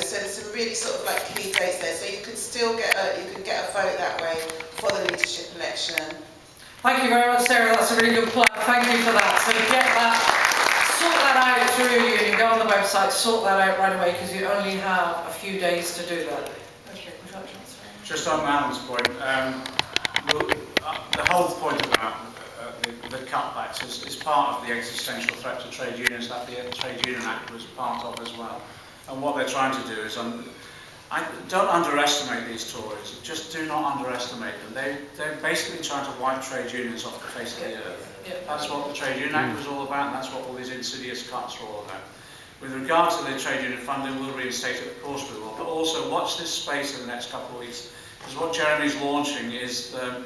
so there's some really sort of like key dates there. So you can still get a vote that way for the leadership election. Thank you very much, Sarah. That's a really good plan. Thank you for that. So get that, sort that out through your union. Go on the website, sort that out right away, because you only have a few days to do that. Okay, just on Alan's point, the whole point about the cutbacks is part of the existential threat to trade unions that the Trade Union Act was part of as well. And what they're trying to do is, don't underestimate these Tories. Just do not underestimate them. They're basically trying to wipe trade unions off the face of the earth. That's what the Trade Union Act was all about, and that's what all these insidious cuts are all about. With regard to the trade union fund, they will reinstate it, of course we will. But also watch this space in the next couple of weeks, because what Jeremy's launching is a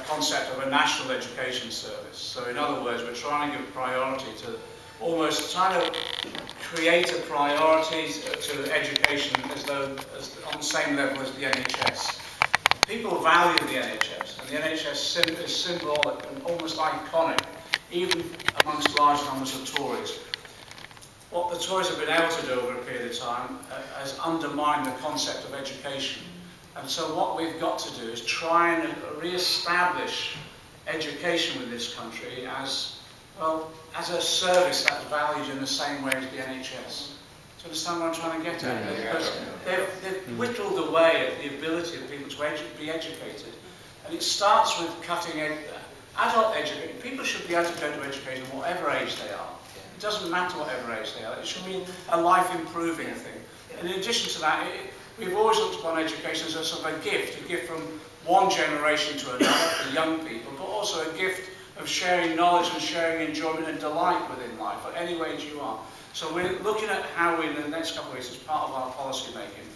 concept of a national education service. So in other words, we're trying to give priority to almost trying to create a priority to education as on the same level as the NHS. People value the NHS, and the NHS is symbolic and almost iconic, even amongst large numbers of Tories. What the Tories have been able to do over a period of time has undermined the concept of education. And so what we've got to do is try and re-establish education in this country as a service that's valued in the same way as the NHS. Do you understand what I'm trying to get at? Because they've whittled away at the ability of people to be educated. And it starts with cutting adult education. People should be able to go to education whatever age they are. It doesn't matter whatever age they are. It should be a life-improving thing. And in addition to that, we've always looked upon education as a sort of a gift from one generation to another for young people, but also a gift of sharing knowledge and sharing enjoyment and delight within life, at any age you are. So we're looking at how we, in the next couple of weeks, as part of our policy making,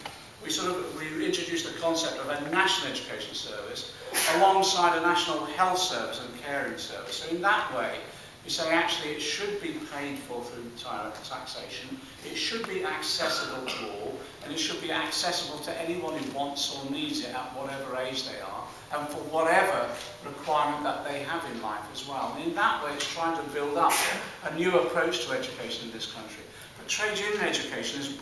we introduced the concept of a national education service alongside a national health service and caring service. So in that way, we say actually it should be paid for through taxation, it should be accessible to all, and it should be accessible to anyone who wants or needs it at whatever age they are, and for whatever requirement that they have in life as well. And in that way, it's trying to build up a new approach to education in this country. But trade union education is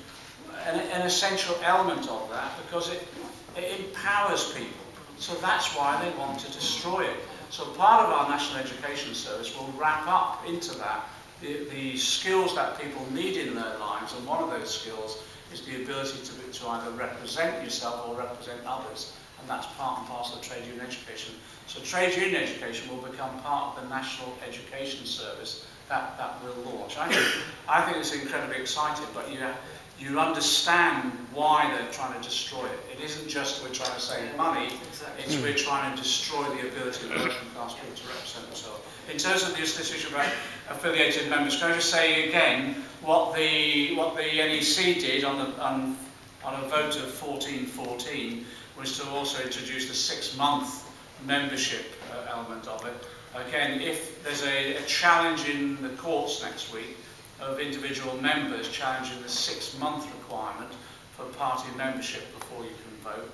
an essential element of that, because it empowers people. So that's why they want to destroy it. So part of our National Education Service will wrap up into that the skills that people need in their lives, and one of those skills is the ability to either represent yourself or represent others, and that's part and parcel of trade union education. So trade union education will become part of the National Education Service that we'll launch. I think it's incredibly exciting, but you understand why they're trying to destroy it. It isn't just we're trying to save money, it's we're trying to destroy the ability of working class people to represent themselves. In terms of this issue about affiliated members, can I just say again what the NEC did on a vote of 14-14 was to also introduce the 6-month membership element of it. Again, if there's a challenge in the courts next week of individual members challenging the 6-month requirement for party membership before you can vote,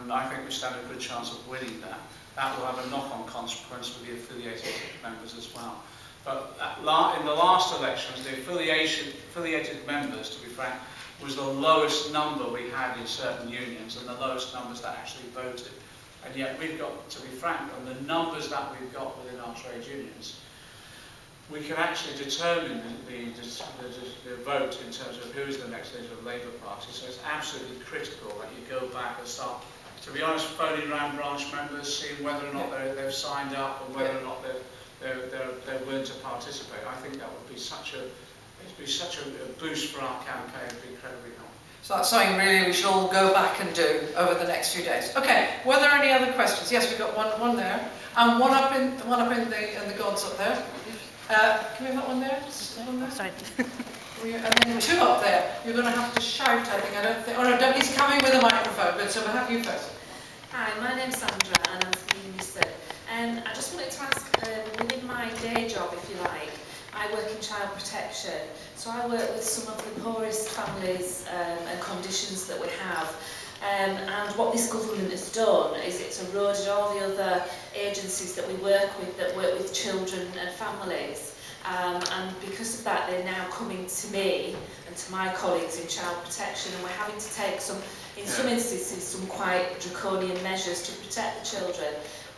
and I think we stand a good chance of winning that. That will have a knock-on consequence for the affiliated members as well. But in the last elections, the affiliated members, to be frank, was the lowest number we had in certain unions and the lowest numbers that actually voted. And yet we've got, to be frank, on the numbers that we've got within our trade unions, we can actually determine the vote in terms of who is the next leader of the Labour Party. So it's absolutely critical that you go back and start, to be honest, phoning around branch members, seeing whether or not they've signed up and whether or not they're willing to participate. I think that would be such a boost for our campaign. It'd be incredibly helpful. So that's something really we should all go back and do over the next few days. Okay, were there any other questions? Yes, we've got one there, and one up in the gods up there. Can we have that one there? One there? Sorry. And then 2 up there. You're going to have to shout, I think. I don't think. Oh no, Dougie's coming with a microphone, but so we'll have you first. Hi, my name's Sandra, and I'm from Unison. And I just wanted to ask, within my day job, if you like, I work in child protection. So I work with some of the poorest families and conditions that we have. And what this government has done is it's eroded all the other agencies that we work with that work with children and families. and because of that they're now coming to me and to my colleagues in child protection, and we're having to take some instances some quite draconian measures to protect the children.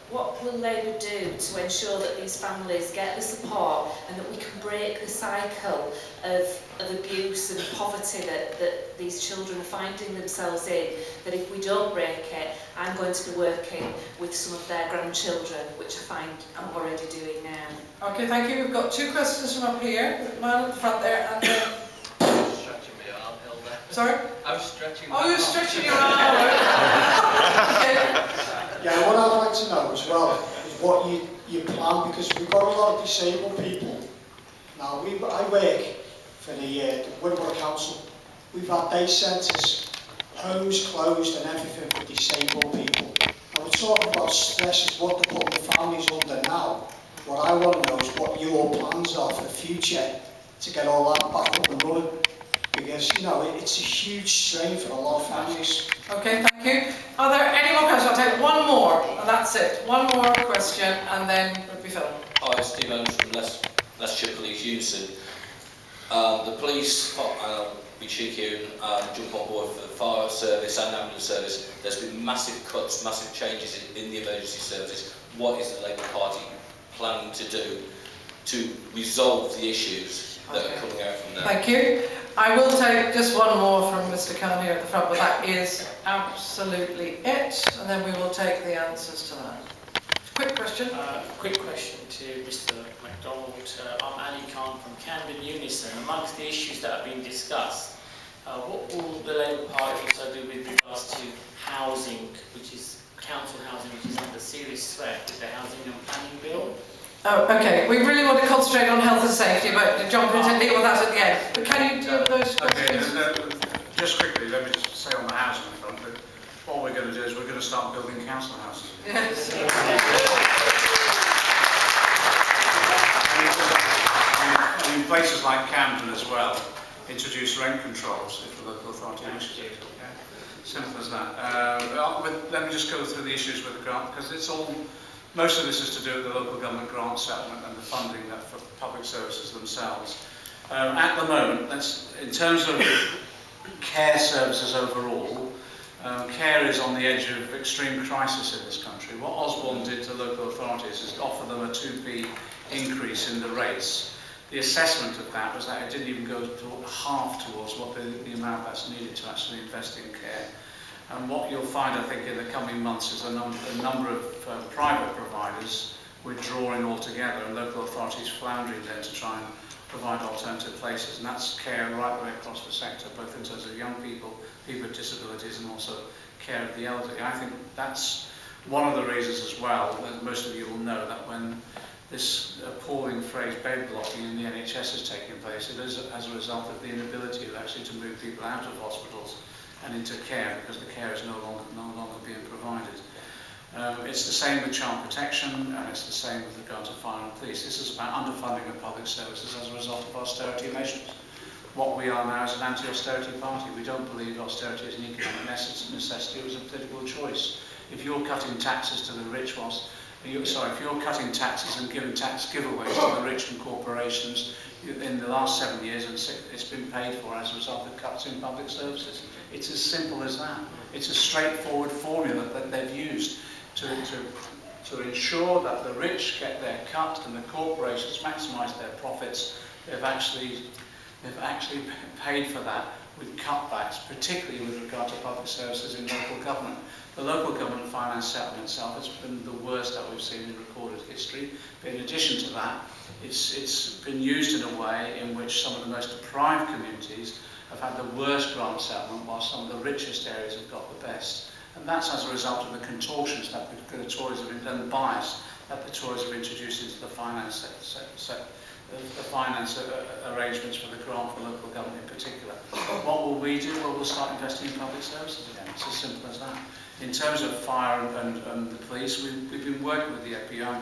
What will Labour do to ensure that these families get the support and that we can break the cycle of abuse and poverty that these children are finding themselves in? That if we don't break it, I'm going to be working with some of their grandchildren, which I find I'm already doing now. Okay, thank you. We've got two questions from up here. The man at the front there, and then... Stretching my arm, Hilda. Sorry? I was stretching my Oh, arm. you're stretching your arm. Okay. Yeah, what I'd like to know as well is what you plan, because we've got a lot of disabled people. Now, I work for the Wimbledon Council. We've had day centres, homes closed and everything for disabled people. And we're talking about stresses, what they're putting the families under now. What I want to know is what your plans are for the future to get all that back up and running. Because, you know, it's a huge strain for a lot of families. Okay, thank you. Are there any more questions? I'll take one more, and that's it. One more question, and then it'll be Phil. Hi, Steve Owens from Leicestershire Police Unison. The police, I'll be cheeky and jump on board for the fire service and ambulance service. There's been massive cuts, massive changes in the emergency service. What is the Labour Party planning to do to resolve the issues that are coming out from there? Thank you. I will take just one more from Mr. Khan here at the front, but that is absolutely it, and then we will take the answers to that. Quick question. Quick question to Mr. McDonnell. I'm Ali Khan from Camden Unison. Amongst the issues that have been discussed, what will the Labour Party also do with regards to housing, which is council housing, which is under serious threat with the Housing and Planning Bill? Oh, okay. We really want to concentrate on health and safety, but John can deal with that at the end. But can you deal with those questions? Okay, just quickly, let me just say on the housing front that what we're going to do is we're going to start building council houses. Yes. In places like Camden as well, introduce rent controls if the local authority wishes it. Simple as that. Let me just go through the issues with the grant, because it's all, most of this is to do with the local government grant settlement and the funding that for public services themselves. At the moment, in terms of care services overall, care is on the edge of extreme crisis in this country. What Osborne did to local authorities is offer them a 2p increase in the rates. The assessment of that was that it didn't even go to half towards what the amount that's needed to actually invest in care. And what you'll find, I think, in the coming months is a number of private providers withdrawing altogether and local authorities floundering then to try and provide alternative places. And that's care right the way across the sector, both in terms of young people, people with disabilities, and also care of the elderly. I think that's one of the reasons as well, that most of you will know, that when this appalling phrase bed blocking in the NHS is taking place, it is as a result of the inability of actually to move people out of hospitals and into care, because the care is no longer being provided. It's the same with child protection, and it's the same with regard to fire and police. This is about underfunding of public services as a result of austerity measures. What we are now is an anti-austerity party. We don't believe austerity is an economic necessity, it was a political choice. If you're cutting taxes to the rich if you're cutting taxes and giving tax giveaways to the rich and corporations in the last 7 years, and it's been paid for as a result of cuts in public services. It's as simple as that. It's a straightforward formula that they've used to ensure that the rich get their cut and the corporations maximise their profits. They've actually paid for that with cutbacks, particularly with regard to public services in local government. The local government finance settlement itself has been the worst that we've seen in recorded history. But in addition to that, it's been used in a way in which some of the most deprived communities have had the worst grant settlement, while some of the richest areas have got the best. And that's as a result of the contortions that the Tories have and the bias that the Tories have introduced into the finance arrangements for the grant for local government in particular. What will we do? Well, we'll start investing in public services again. It's as simple as that. In terms of fire and the police, we've been working with the FPI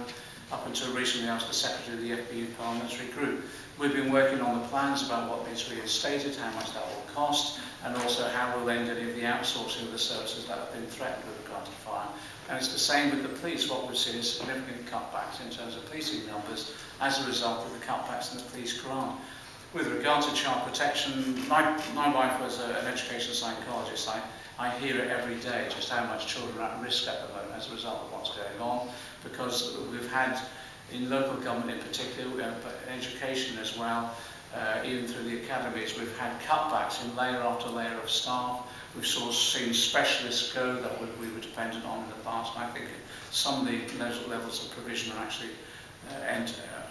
Up until recently, I was the secretary of the FBU parliamentary group. We've been working on the plans about what needs reinstated, how much that will cost, and also how we'll end any of the outsourcing of the services that have been threatened with regard to fire. And it's the same with the police. What we've seen is significant cutbacks in terms of policing numbers as a result of the cutbacks in the police grant. With regard to child protection, my wife was an education psychologist. I hear it every day, just how much children are at risk at the moment as a result of what's going on, because we've had, in local government in particular, but in education as well, even through the academies, we've had cutbacks in layer after layer of staff. We've sort of seen specialists go that we were dependent on in the past, and I think some of those levels of provision are actually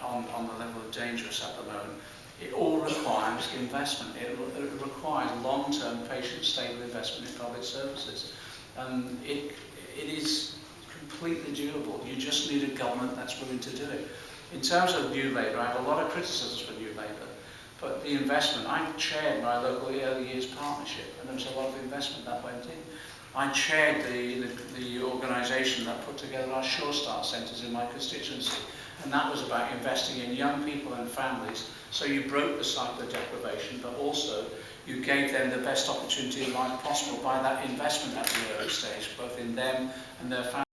on the level of dangerous at the moment. It all requires investment. It requires long-term, patient, stable investment in public services. It is completely doable. You just need a government that's willing to do it. In terms of New Labour, I have a lot of criticisms for New Labour, but the investment, I chaired my local early years partnership, and there was a lot of investment that went in. I chaired the organisation that put together our Sure Start centres in my constituency, and that was about investing in young people and families. So you broke the cycle of deprivation, but also you gave them the best opportunity in life possible by that investment at the early stage, both in them and their families.